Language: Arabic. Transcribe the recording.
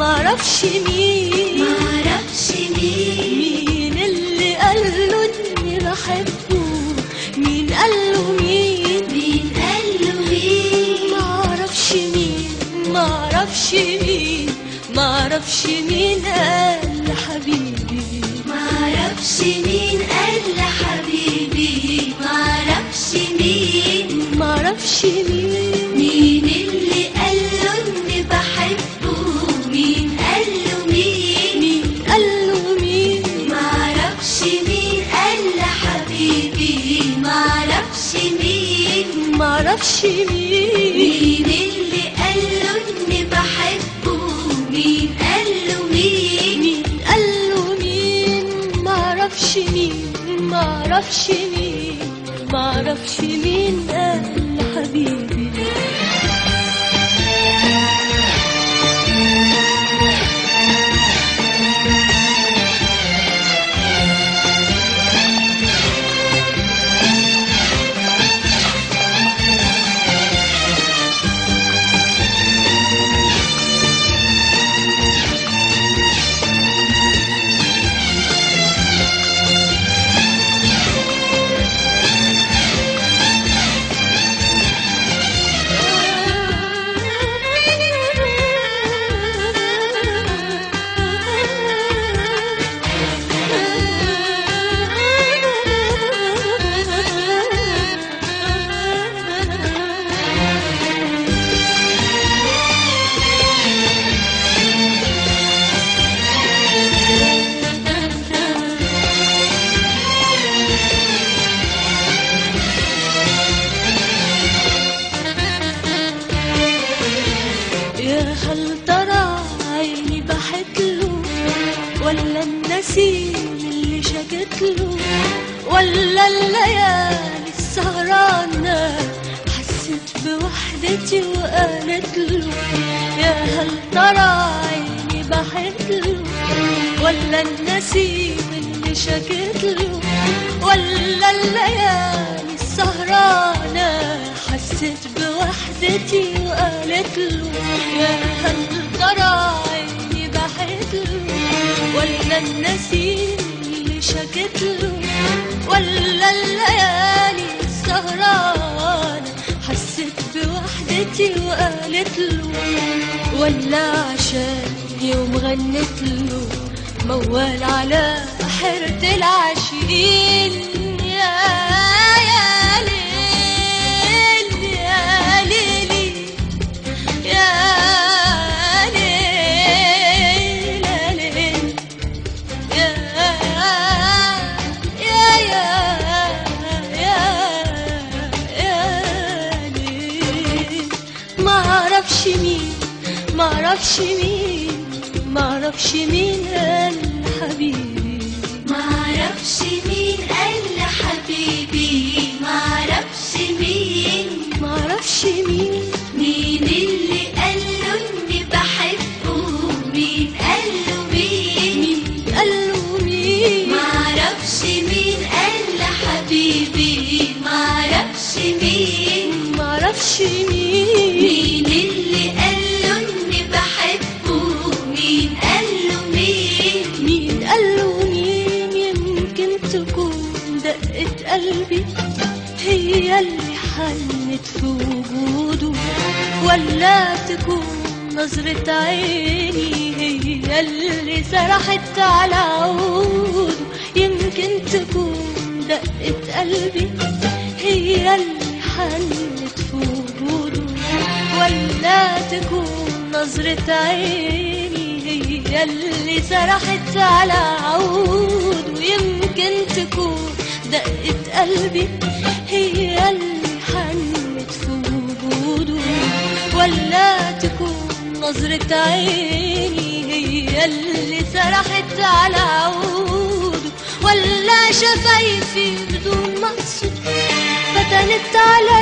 معرفش مين مين اللي قاله اني بحبه، مين قاله مين معرفش مين قال لحبيبي، معرفش مين قال لحبيبي، معرفش مين مين اللي قاله اني بحبه، مين قاله مين معرفش مين قال لحبيبي، معرفش مين مين اللي قاله اني بحبه، مين قاله مين معرفش مين قال لحبيبي. هل ترى عيني بحتله، ولا النسيم اللي شكتله، ولا الليالي السهرانة حست بوحدتي وقالت له. يا هل ترى عيني بحتله، ولا النسيم اللي شكتله، ولا الليالي السهرانة حست بوحدتي وقالت له. يا هل ترى عيني بحتله، ولا النسيم اللي شكتله، ولا الليالي السهرانة حست بوحدتي وقالت له. ولا عشان يوم غنت له موال على حيرة العاشقين. يا ليل يا ليلي يا ليل يا ليل. معرفش مين قال لحبيبي، معرفش مين قال لحبيبي، معرفش مين مين اللي قاله اني بحبه، مين قاله مين معرفش مين قال لحبيبي، معرفش مين مين اللي قاله اني بحبه، مين قاله مين يمكن تكون دقة قلبي هي اللي حنت في وجوده، ولا تكون نظرة عيني هي اللي سرحت على عوده. يمكن تكون دقة قلبي هي اللي حنت في وجوده، ولا تكون نظرة عيني هي اللي سرحت على عوده. يمكن تكون دقة قلبي هي اللي حنت في وجوده، ولا تكون نظرة عيني هي اللي سرحت على عوده، ولا شفايفي بدون مقصد فتنت على